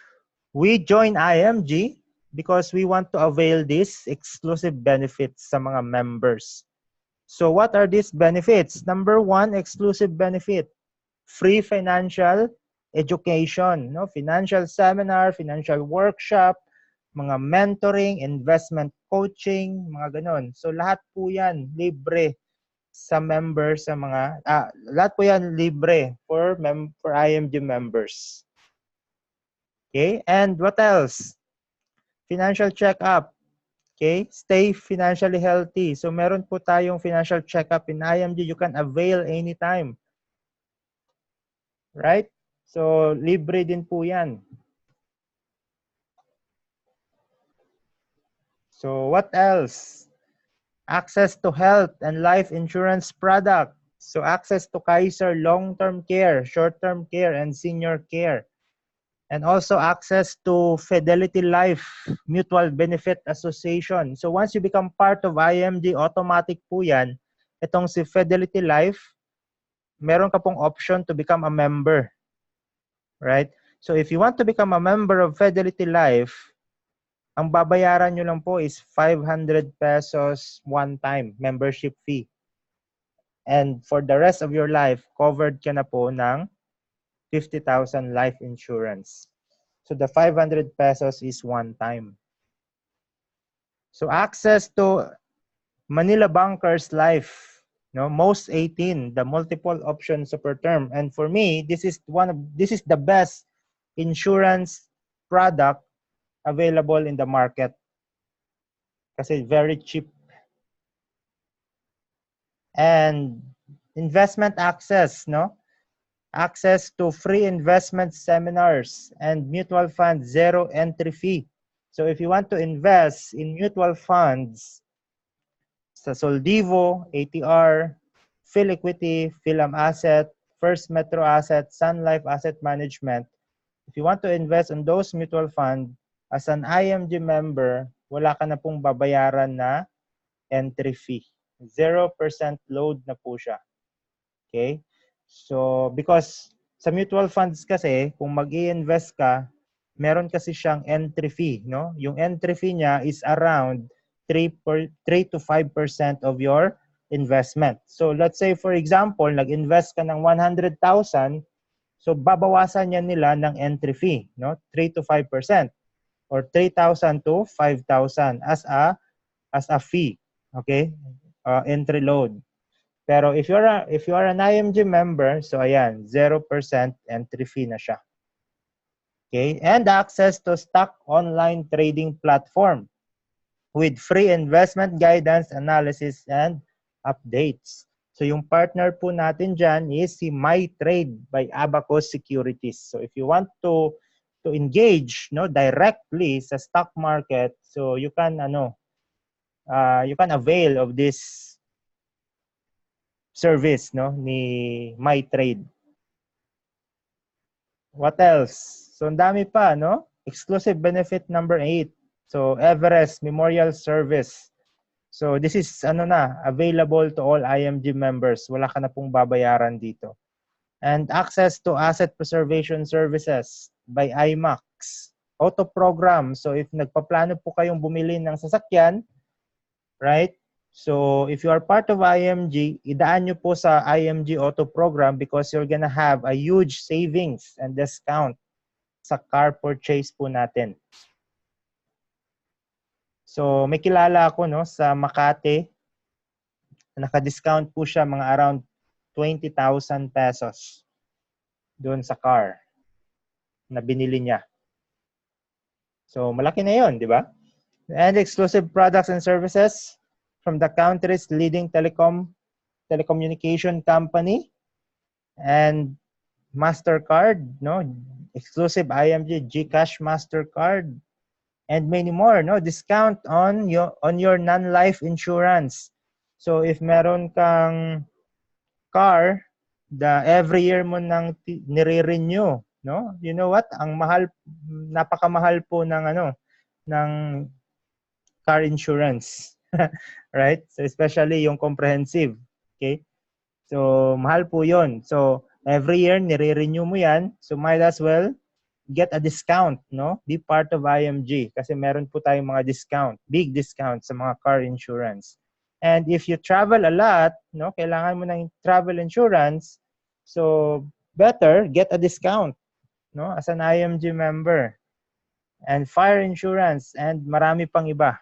we join IMG because we want to avail these exclusive benefits sa mga members. So what are these benefits? Number one, exclusive benefit. Free financial education, no? Financial seminar, financial workshop, mga mentoring, investment coaching, mga ganon. So lahat po yan libre sa members, sa mga lahat po yan libre for IMG members. Okay? And what else? Financial checkup. Okay? Stay financially healthy. So meron po tayong financial checkup in IMG. You can avail anytime. Right? So libre din po yan. So what else? Access to health and life insurance product. So access to Kaiser long-term care, short-term care, and senior care. And also access to Fidelity Life Mutual Benefit Association. So once you become part of IMG, automatic po yan. Itong si Fidelity Life, meron ka pong option to become a member. Right? So if you want to become a member of Fidelity Life, ang babayaran nyo lang po is 500 pesos one time membership fee. And for the rest of your life, covered ka na po ng 50,000 life insurance. So the 500 pesos is one time. So access to Manila Bankers Life, no, most 18, the multiple options per term. And for me, this is the best insurance product available in the market. Kasi very cheap. And investment access, no? Access to free investment seminars and mutual funds, zero entry fee. So if you want to invest in mutual funds sa Soldivo, ATR, PhilEquity, Philam Asset, First Metro Asset, Sun Life Asset Management, if you want to invest in those mutual funds, as an IMG member, wala ka na pong babayaran na entry fee. 0% load na po siya. Okay? So, because sa mutual funds kasi, kung mag-i-invest ka, meron kasi siyang entry fee, no? Yung entry fee niya is around 3 to 5% of your investment. So, let's say for example, nag-invest ka ng 100,000, so babawasan niya nila ng entry fee, no? 3 to 5% or 3,000 to 5,000 as a fee, okay? Entry load. Pero if you are an IMG member, so ayan, 0% entry fee na siya. Okay? And access to stock online trading platform with free investment guidance, analysis, and updates. So yung partner po natin dyan is si MyTrade by Abacus Securities. So if you want to engage, no, directly sa stock market, so you can avail of this service, no, ni MyTrade. What else? So ang dami pa, no? Exclusive benefit number 8. So Everest Memorial Service. So this is available to all IMG members. Wala ka na pong babayaran dito. And access to asset preservation services by IMAX. Auto program. So if nagpaplano po kayong bumili ng sasakyan, right? So, if you are part of IMG, idaan nyo po sa IMG Auto Program because you're gonna have a huge savings and discount sa car purchase po natin. So, may kilala ako, no, sa Makati. Naka-discount po siya mga around 20,000 pesos doon sa car na binili niya. So, malaki na yun, di ba? And exclusive products and services from the country's leading telecommunication company and MasterCard, no, exclusive IMG GCash MasterCard, and many more, no, discount on your non-life insurance. So if meron kang car, every year mo nang nire-renew, no, you know what? Ang mahal, napakamahal po ng car insurance. Right? So especially yung comprehensive. Okay? So mahal po yun. So every year nire-renew mo yan. So might as well get a discount, no? Be part of IMG kasi meron po tayong mga discount, big discount sa mga car insurance. And if you travel a lot, no, kailangan mo ng travel insurance. So better get a discount. no, as an IMG member, and fire insurance, and marami pang iba,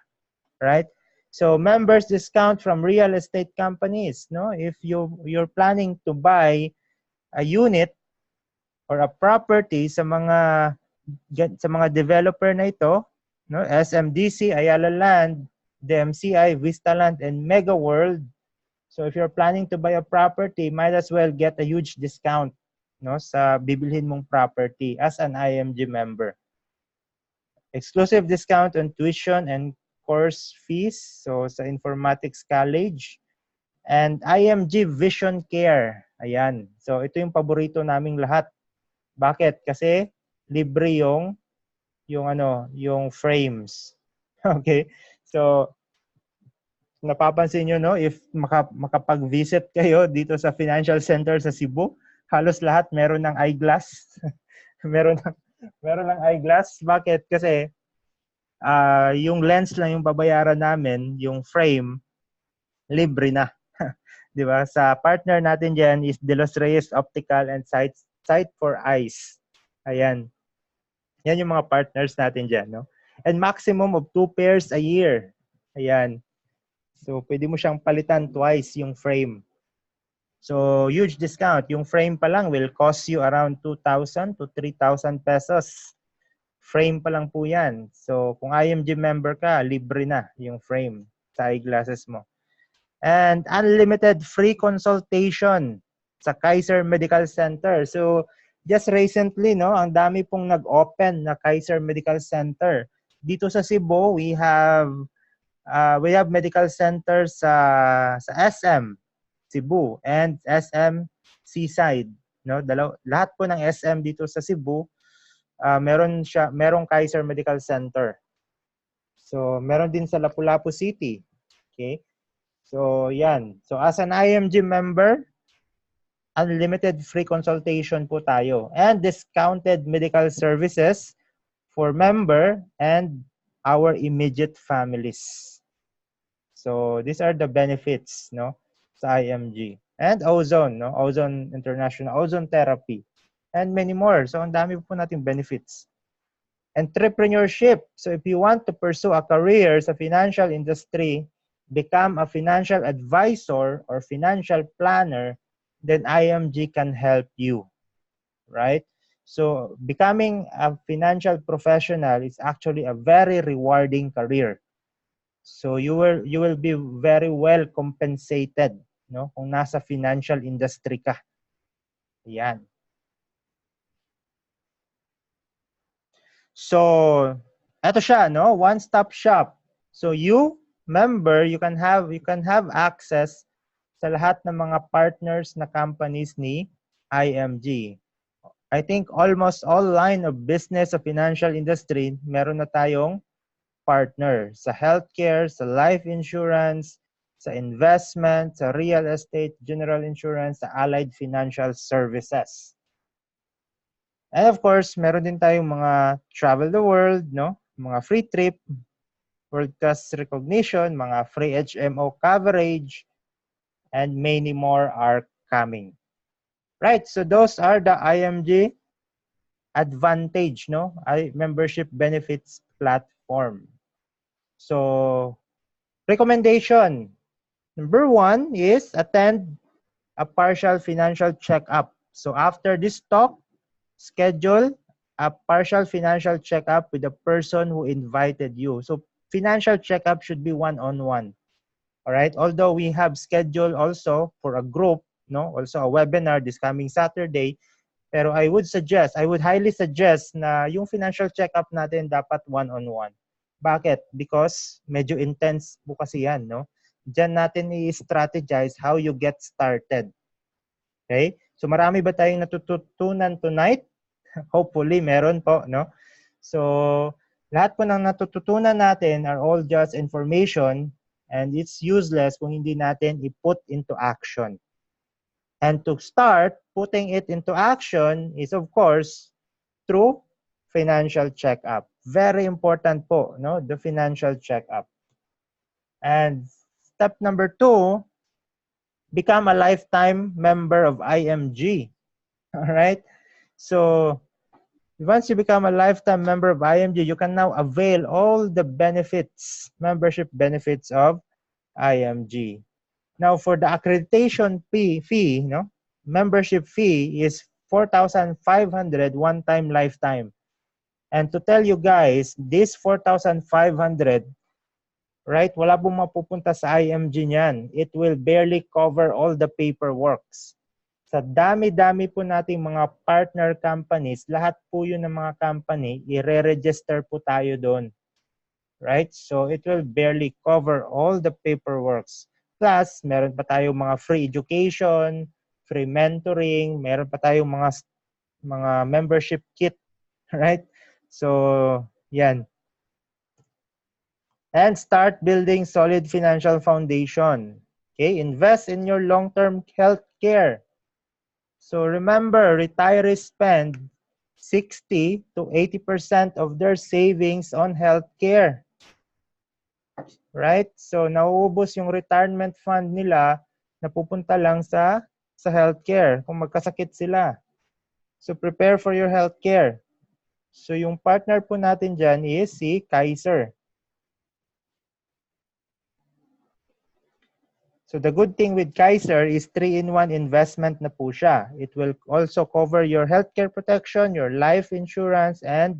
right? So members discount from real estate companies, no? If you're planning to buy a unit or a property sa mga developer na ito, no? SMDC, Ayala Land, DMCI, Vista Land, and Mega World. So if you're planning to buy a property, might as well get a huge discount, no, sa bibilhin mong property as an IMG member. Exclusive discount on tuition and course fees, so sa informatics college, and IMG Vision Care. Ayan. So ito yung paborito naming lahat. Bakit? Kasi libre yung frames. Okay? So napapansin nyo, no, if makapag-visit kayo dito sa financial center sa Cebu, halos lahat meron ng eyeglass. meron ng eyeglass. Bakit? Kasi yung lens lang yung babayaran namin, yung frame, libre na. Di ba? Sa partner natin dyan is De Los Reyes Optical and Sight for Eyes. Ayan. Yan yung mga partners natin dyan, no? And maximum of 2 pairs a year. Ayan. So, pwede mo siyang palitan twice yung frame. So, huge discount. Yung frame pa lang will cost you around 2,000 to 3,000 pesos. Frame pa lang po yan. So, kung IMG member ka, libre na yung frame sa eyeglasses mo. And unlimited free consultation sa Kaiser Medical Center. So, just recently, no, ang dami pong nag-open na Kaiser Medical Center. Dito sa Cebu, we have medical centers sa SM Cebu and SM Seaside, no? Lahat po ng SM dito sa Cebu, merong Kaiser Medical Center. So, meron din sa Lapu-Lapu City. Okay? So, yan. So, as an IMG member, unlimited free consultation po tayo and discounted medical services for member and our immediate families. So, these are the benefits, no, sa IMG. And ozone, no? Ozone International, ozone therapy, and many more. So, ang dami po nating benefits. Entrepreneurship. So, if you want to pursue a career sa financial industry, become a financial advisor or financial planner, then IMG can help you, right? So, becoming a financial professional is actually a very rewarding career. So, you will be very well compensated, no? Kung nasa financial industry ka. Yan. So, eto siya, no? One-stop shop. So, member, you can have access sa lahat ng mga partners na companies ni IMG. I think almost all line of business sa financial industry, meron na tayong partner. Sa healthcare, sa life insurance, sa investment, sa real estate, general insurance, sa allied financial services. And of course, meron din tayong mga travel the world, no? Mga free trip, world-class recognition, mga free HMO coverage, and many more are coming. Right, so those are the IMG advantage, no? Membership benefits platform. So, recommendation. Number 1 is attend a partial financial checkup. So, after this talk, schedule a partial financial checkup with the person who invited you. So, financial checkup should be one-on-one. All right? Although we have scheduled also for a group, no? Also a webinar this coming Saturday. Pero I would highly suggest na yung financial checkup natin dapat one-on-one. Bakit? Because medyo intense po kasi yan, no? Diyan natin i-strategize how you get started. Okay? So marami ba tayong natututunan tonight? Hopefully, meron po, no? So, lahat po ng natututunan natin are all just information and it's useless kung hindi natin i-put into action. And to start putting it into action is, of course, through financial checkup. Very important po, no? The financial checkup. And step number 2, become a lifetime member of IMG. All right? So, Once you become a lifetime member of IMG, you can now avail all the benefits, membership benefits of IMG. Now, for the accreditation fee, membership fee is 4,500 one-time lifetime. And to tell you guys, this 4,500, right, wala pong mapupunta sa IMG niyan. It will barely cover all the paperworks. Sa dami-dami po nating mga partner companies, lahat po yun ng mga company, i-re-register po tayo doon. Right? So it will barely cover all the paperworks. Plus, meron pa tayong mga free education, free mentoring, meron pa tayong mga membership kit, right? So, yan. And start building solid financial foundation. Okay, invest in your long-term health care. So remember, retirees spend 60 to 80% of their savings on health care. Right? So nauubos yung retirement fund nila, napupunta lang sa healthcare kung magkasakit sila. So prepare for your healthcare. So yung partner po natin dyan is si Kaiser. So the good thing with Kaiser is 3-in-1 investment na po siya. It will also cover your healthcare protection, your life insurance, and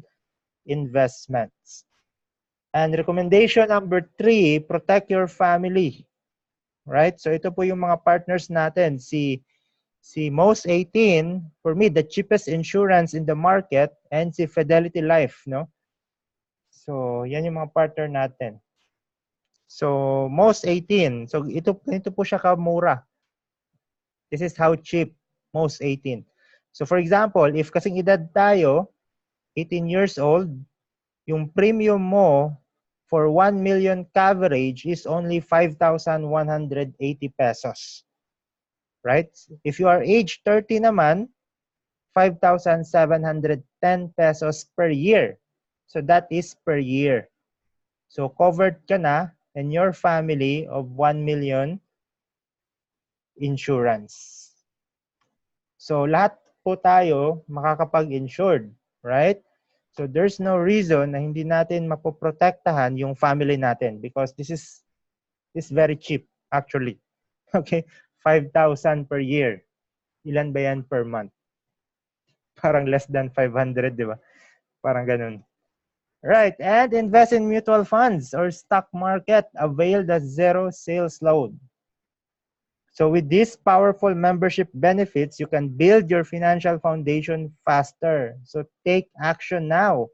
investments. And recommendation number 3, protect your family. Right? So ito po yung mga partners natin. Si Most 18, for me, the cheapest insurance in the market, and si Fidelity Life, no? So yan yung mga partner natin. So Most 18. So ito po siya kamura. This is how cheap Most 18. So for example, if kasing edad tayo, 18 years old, yung premium mo for 1 million coverage is only 5,180 pesos. Right? If you are age 30 naman, 5,710 pesos per year. So that is per year. So covered ka na and your family of 1 million insurance. So lahat po tayo makakapag-insured, right? So there's no reason na hindi natin mapoprotektahan yung family natin because this is very cheap actually. Okay? 5,000 per year. Ilan ba yan per month? Parang less than 500, di ba? Parang ganun. Right, and invest in mutual funds or stock market. Avail the zero sales load. So with these powerful membership benefits, you can build your financial foundation faster. So take action now.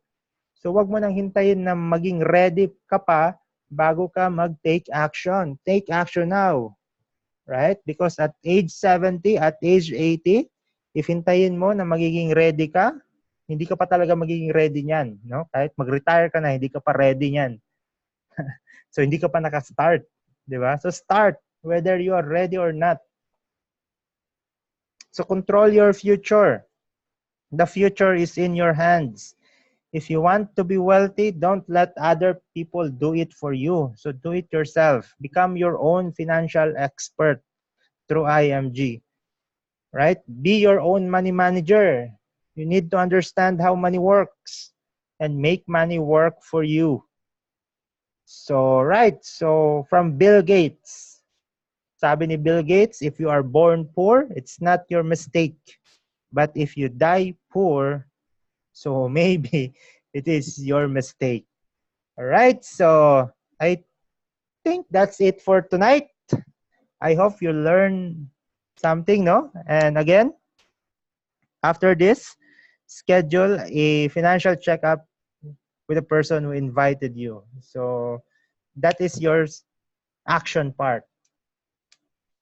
So wag mo nang hintayin na maging ready ka pa bago ka mag-take action. Take action now. Right? Because at age 70, at age 80, if hintayin mo na magiging ready ka, hindi ka pa talaga magiging ready niyan, no? Kahit mag-retire ka na, hindi ka pa ready niyan. So hindi ka pa naka-start, 'di ba? So start whether you are ready or not. So control your future. The future is in your hands. If you want to be wealthy, don't let other people do it for you. So do it yourself. Become your own financial expert through IMG. Right? Be your own money manager. You need to understand how money works and make money work for you. So, right. So, from Bill Gates. Sabi ni Bill Gates, if you are born poor, it's not your mistake. But if you die poor, so maybe it is your mistake. All right. So, I think that's it for tonight. I hope you learned something, no? And again, after this, schedule a financial checkup with the person who invited you. So that is your action part.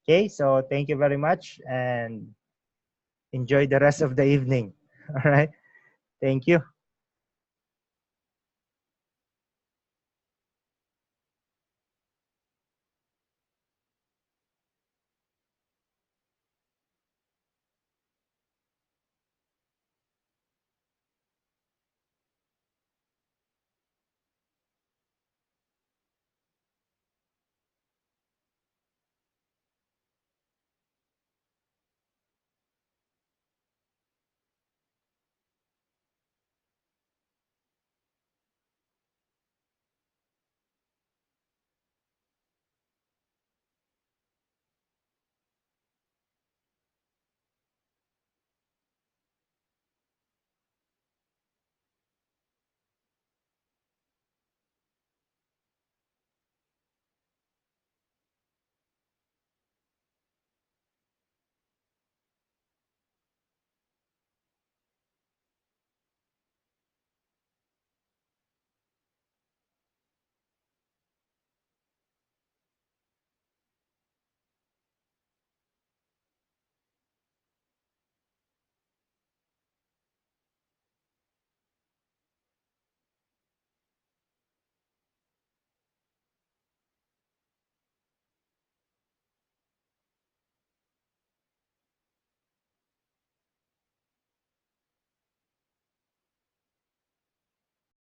Okay, so thank you very much and enjoy the rest of the evening. All right, thank you.